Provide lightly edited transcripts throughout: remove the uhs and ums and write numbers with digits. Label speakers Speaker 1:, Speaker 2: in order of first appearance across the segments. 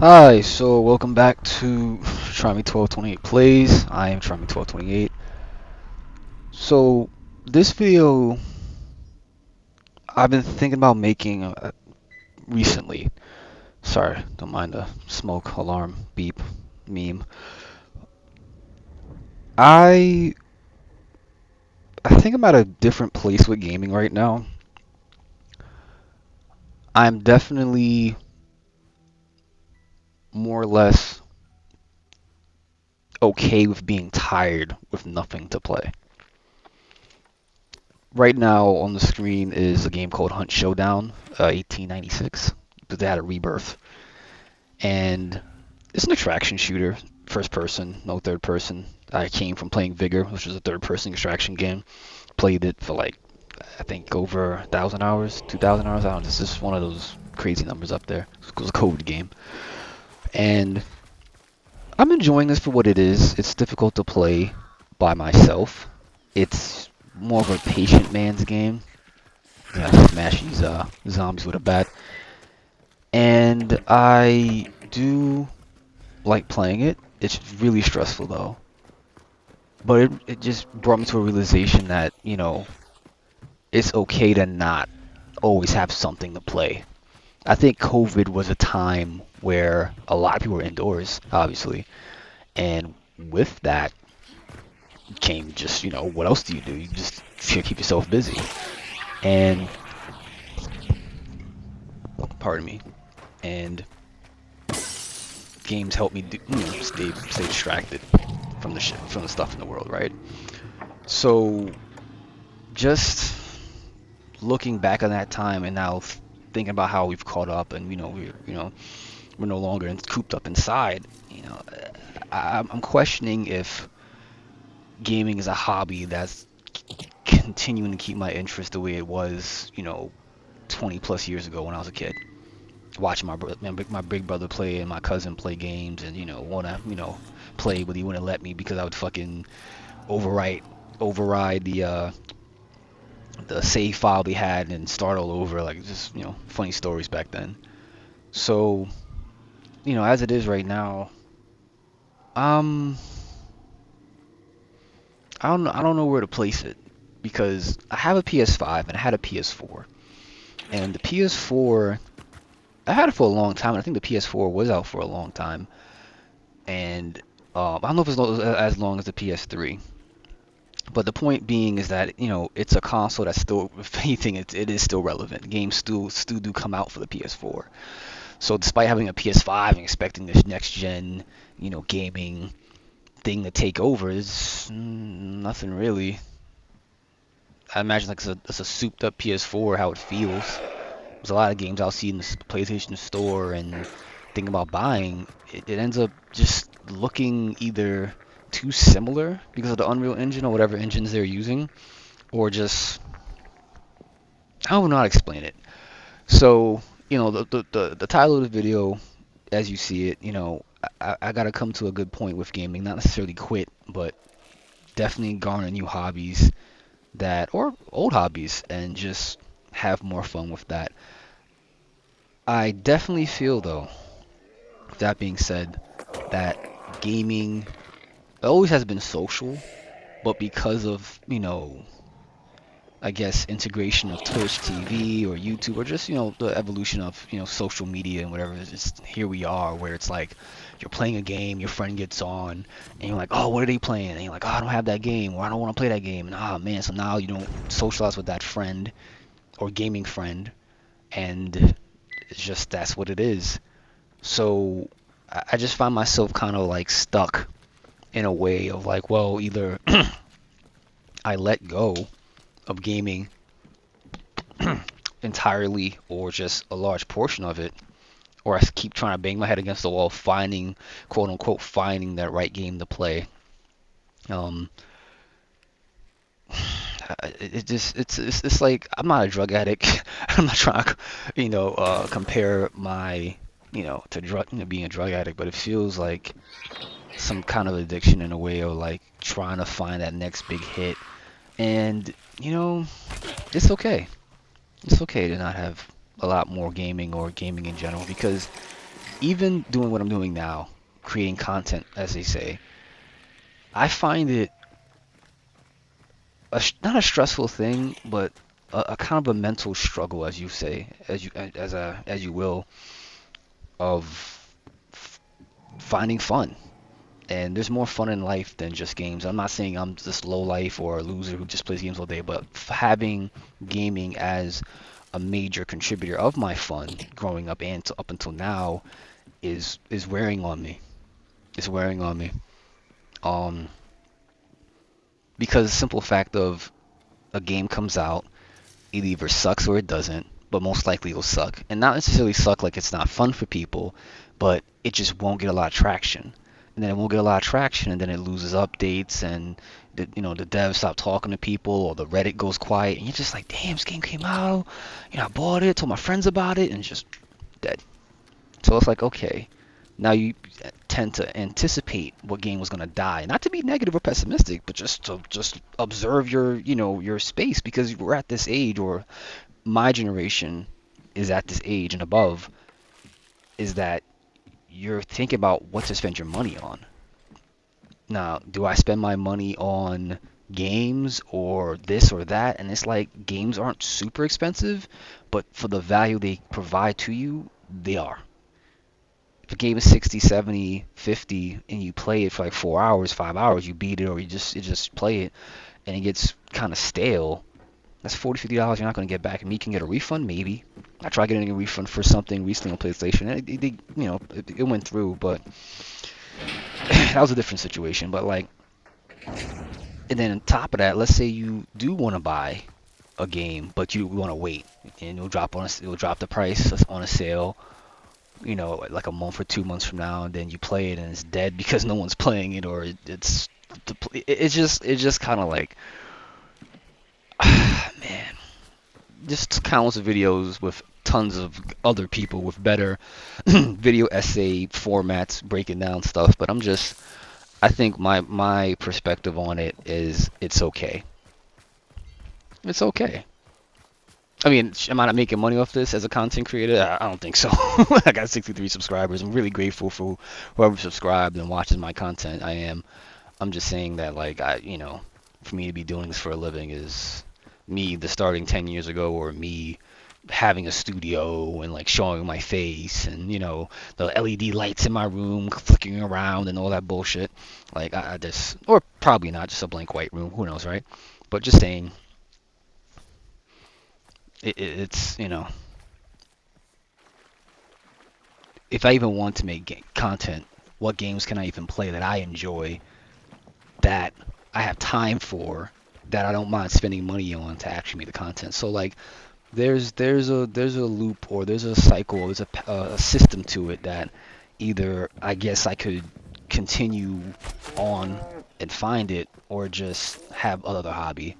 Speaker 1: Hi, so welcome back to Try Me 1228 Plays. I am Try Me 1228. So this video I've been thinking about making recently. Sorry, don't mind the smoke alarm beep meme. I I think I'm at a different place with gaming right now. I'm definitely more or less okay with being tired with nothing to play. Right now on the screen is a game called Hunt Showdown, 1896, but they had a rebirth. And it's an extraction shooter, first person, no third person. I came from playing Vigor, which was a third person extraction game. Played it for like, I think over 1,000 hours, 2,000 hours. I don't know, it's just one of those crazy numbers up there. It was a COVID game. And I'm enjoying this for what it is. It's difficult to play by myself. It's more of a patient man's game. Yeah, smash these zombies with a bat. And I do like playing it. It's really stressful though. But it just brought me to a realization that, it's okay to not always have something to play. I think COVID was a time where a lot of people were indoors, obviously. And with that came just, what else do? You just keep yourself busy. And, pardon me, and games help me stay distracted from the from the stuff in the world, right? So just looking back on that time and now thinking about how we've caught up and we're no longer cooped up inside, I'm questioning if gaming is a hobby that's continuing to keep my interest the way it was 20 plus years ago when I was a kid, watching my big brother play and my cousin play games, and wanna play, but he wouldn't let me because I would fucking overwrite override the save file they had and start all over. Like, just funny stories back then. So as it is right now, um I don't know where to place it, because I have a PS5 and I had a PS4, and the PS4, I had it for a long time, and I think the PS4 was out for a long time, and I don't know if it's as long as the PS3. But the point being is that it's a console that's still, if anything, it is still relevant. Games still do come out for the PS4. So despite having a PS5 and expecting this next gen, gaming thing to take over, is nothing really. I imagine like it's a souped up PS4 how it feels. There's a lot of games I'll see in the PlayStation Store and think about buying. It ends up just looking either too similar because of the Unreal Engine or whatever engines they're using, or just, I don't know how to explain it. So the title of the video, as you see it, I gotta come to a good point with gaming, not necessarily quit, but definitely garner new hobbies, that or old hobbies, and just have more fun with that. I definitely feel though, that being said, that gaming always has been social, but because of, I guess, integration of Twitch TV or YouTube, or just, the evolution of, social media and whatever, it's just here we are, where it's like you're playing a game, your friend gets on, and you're like, oh, what are they playing? And you're like, oh, I don't have that game, or I don't want to play that game. And man, so now you don't socialize with that friend or gaming friend, and it's just, that's what it is. So I just find myself kind of like stuck in a way of like, well, either I let go of gaming entirely, or just a large portion of it, or I keep trying to bang my head against the wall, finding, quote unquote, finding that right game to play. Um, it just it's like, I'm not a drug addict. I'm not trying to, compare my, to drug, being a drug addict, but it feels like some kind of addiction in a way of like trying to find that next big hit. And it's okay. It's okay to not have a lot more gaming or gaming in general, because even doing what I'm doing now, creating content, as they say, I find it not a stressful thing, but a kind of a mental struggle, as you say, as you will, of finding fun. And there's more fun in life than just games. I'm not saying I'm this low life or a loser who just plays games all day, but having gaming as a major contributor of my fun growing up and up until now is wearing on me. It's wearing on me. Um, because the simple fact of a game comes out, it either sucks or it doesn't, but most likely it'll suck. And not necessarily suck like it's not fun for people, but it just won't get a lot of traction. And then it won't get a lot of traction, and then it loses updates, and the devs stop talking to people, or the Reddit goes quiet, and you're just like, damn, this game came out, I bought it, told my friends about it, and it's just dead. So it's like, okay, now you tend to anticipate what game was going to die. Not to be negative or pessimistic, but just to just observe your space, because we're at this age, or my generation is at this age and above, is that you're thinking about what to spend your money on. Now, do I spend my money on games or this or that? And it's like games aren't super expensive, but for the value they provide to you, they are. If a game is 60, 70, 50, and you play it for like 4 hours, 5 hours, you beat it, or you just play it and it gets kind of stale, that's $40, $50 you're not going to get back. And me can get a refund, maybe. I tried getting a refund for something recently on PlayStation, and it went through, but that was a different situation. But like, and then on top of that, let's say you do want to buy a game, but you want to wait, and it'll drop the price on a sale, like a month or 2 months from now, and then you play it and it's dead because no one's playing it, or it's just kind of like, man, just countless of videos with tons of other people with better video essay formats breaking down stuff, but I think my perspective on it is it's okay. It's okay. I mean, am I not making money off this as a content creator? I don't think so. I got 63 subscribers. I'm really grateful for whoever subscribed and watches my content. I am. I'm just saying that, like, for me to be doing this for a living is me the starting 10 years ago, or me having a studio and like showing my face, and the LED lights in my room flicking around and all that bullshit. Like, I just, or probably not, just a blank white room. Who knows, right? But just saying, it's if I even want to make content, what games can I even play that I enjoy, that I have time for, that I don't mind spending money on to actually make the content? So like, there's a loop, or there's a cycle, there's a system to it, that either I guess I could continue on and find it, or just have other hobby,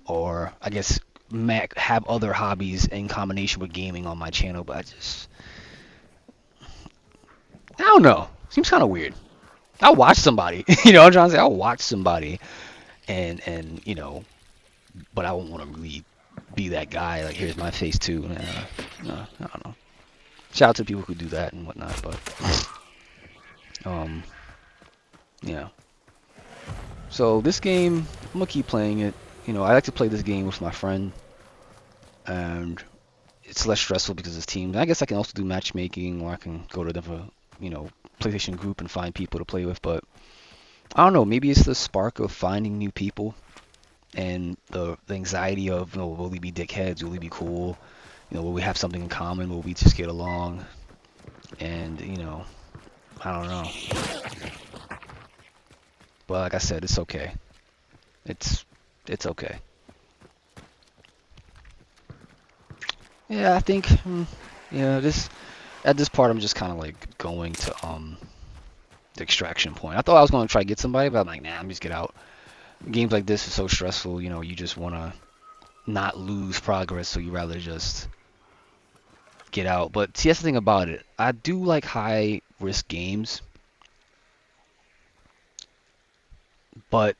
Speaker 1: or I guess have other hobbies in combination with gaming on my channel. But I don't know. Seems kind of weird. I'll watch somebody, what I'm trying to say. I'll watch somebody, and but I won't want to really be that guy. Like, here's my face too. No, I don't know. Shout out to people who do that and whatnot, but um, yeah. So this game, I'm gonna keep playing it. I like to play this game with my friend, and it's less stressful because it's teams. I guess I can also do matchmaking, or I can go to the PlayStation group and find people to play with. But I don't know. Maybe it's the spark of finding new people, and the anxiety of, will we be dickheads? Will we be cool? Will we have something in common? Will we just get along? And I don't know. But like I said, it's okay. It's okay. Yeah, I think. This at this part, I'm just kind of like going to the extraction point. I thought I was going to try to get somebody, but I'm like, nah, I'm just get out. Games like this are so stressful. You just want to not lose progress, so you rather just get out. But see, that's the thing about it. I do like high risk games, but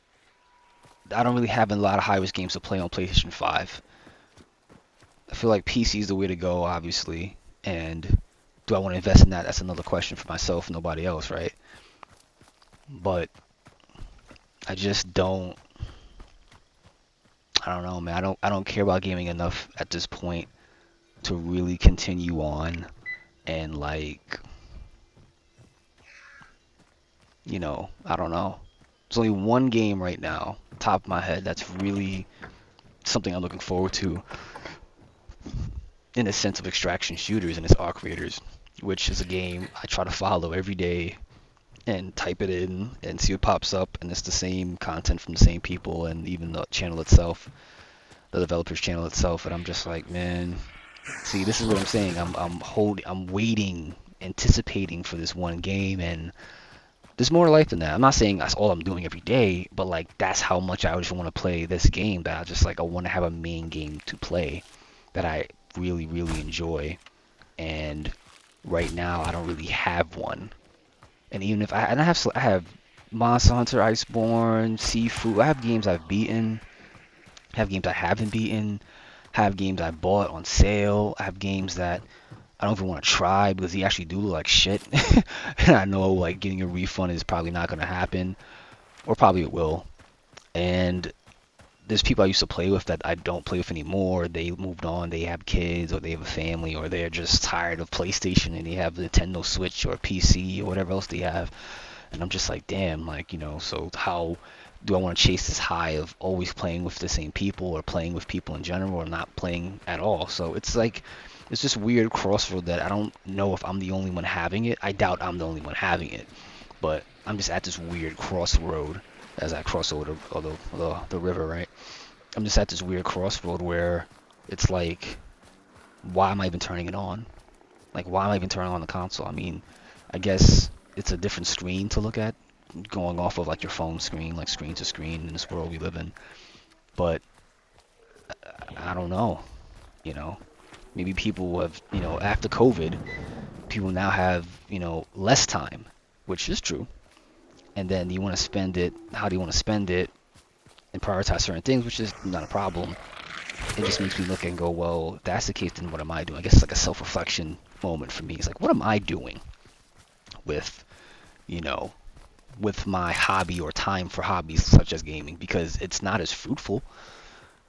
Speaker 1: I don't really have a lot of high risk games to play on PlayStation 5. I feel like PC is the way to go, obviously, and do I want to invest in that? That's another question for myself, nobody else, right? But I just don't. I don't know, man. I don't care about gaming enough at this point to really continue on and like, I don't know. There's only one game right now, top of my head, that's really something I'm looking forward to in the sense of extraction shooters, and it's Arc Raiders, which is a game I try to follow every day and type it in and see what pops up, and it's the same content from the same people and even the channel itself, the developer's channel itself, and I'm just like, man, see, this is what I'm saying. I'm waiting, anticipating for this one game, and there's more to life than that. I'm not saying that's all I'm doing every day, but like that's how much I just want to play this game, that I want to have a main game to play that I really, really enjoy. And right now I don't really have one. And even if I have Monster Hunter, Iceborne, Sifu. I have games I've beaten, I have games I haven't beaten, I have games I bought on sale, I have games that I don't even want to try because they actually do look like shit. And I know like getting a refund is probably not going to happen, or probably it will. And there's people I used to play with that I don't play with anymore. They moved on, they have kids, or they have a family, or they're just tired of PlayStation and they have the Nintendo Switch or PC or whatever else they have. And I'm just like, damn, like, so how do I want to chase this high of always playing with the same people, or playing with people in general, or not playing at all? So it's like, it's this weird crossroad that I don't know if I'm the only one having it. I doubt I'm the only one having it, but I'm just at this weird crossroad as I cross over the river, right? I'm just at this weird crossroad where it's like, why am I even turning it on? Like, why am I even turning on the console? I mean, I guess it's a different screen to look at, going off of like your phone screen, like screen to screen in this world we live in. But I don't know, you know. Maybe people have, after COVID, people now have, less time, which is true. And then you want to spend it, how do you want to spend it and prioritize certain things, which is not a problem. It just makes me look and go, well, if that's the case, then what am I doing? I guess it's like a self-reflection moment for me. It's like, what am I doing with, you know, with my hobby or time for hobbies such as gaming? Because it's not as fruitful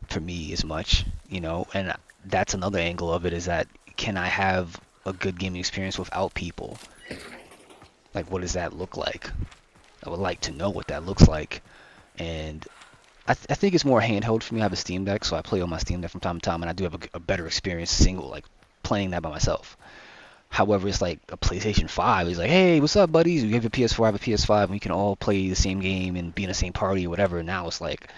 Speaker 1: for me as much, and that's another angle of it, is that can I have a good gaming experience without people? Like, what does that look like? I would like to know what that looks like. And I think it's more handheld for me. I have a Steam Deck, so I play on my Steam Deck from time to time, and I do have a better experience single, like playing that by myself. However, it's like a PlayStation 5. It's like, hey, what's up, buddies? You have a PS4, I have a PS5, and we can all play the same game and be in the same party or whatever. Now it's like,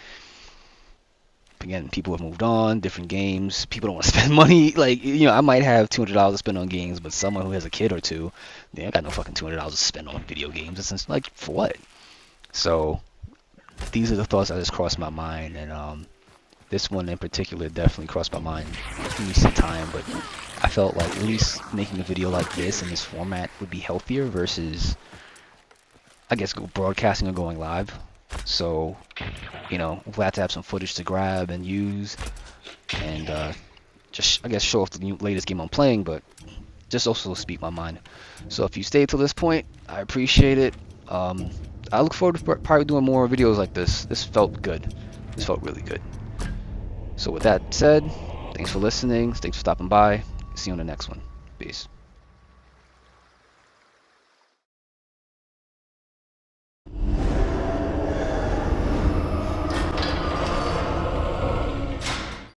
Speaker 1: again, people have moved on, different games. People don't want to spend money. Like, I might have $200 to spend on games, but someone who has a kid or two, they ain't got no fucking $200 to spend on video games. It's like, for what? So these are the thoughts that just crossed my mind, and this one in particular definitely crossed my mind in recent time. But I felt like at least making a video like this in this format would be healthier versus, I guess, broadcasting or going live. So, we'll have to have some footage to grab and use, and just, I guess, show off the latest game I'm playing, but just also speak my mind. So if you stayed till this point, I appreciate it. I look forward to probably doing more videos like this. This felt good. This felt really good. So with that said, thanks for listening. Thanks for stopping by. See you on the next one. Peace.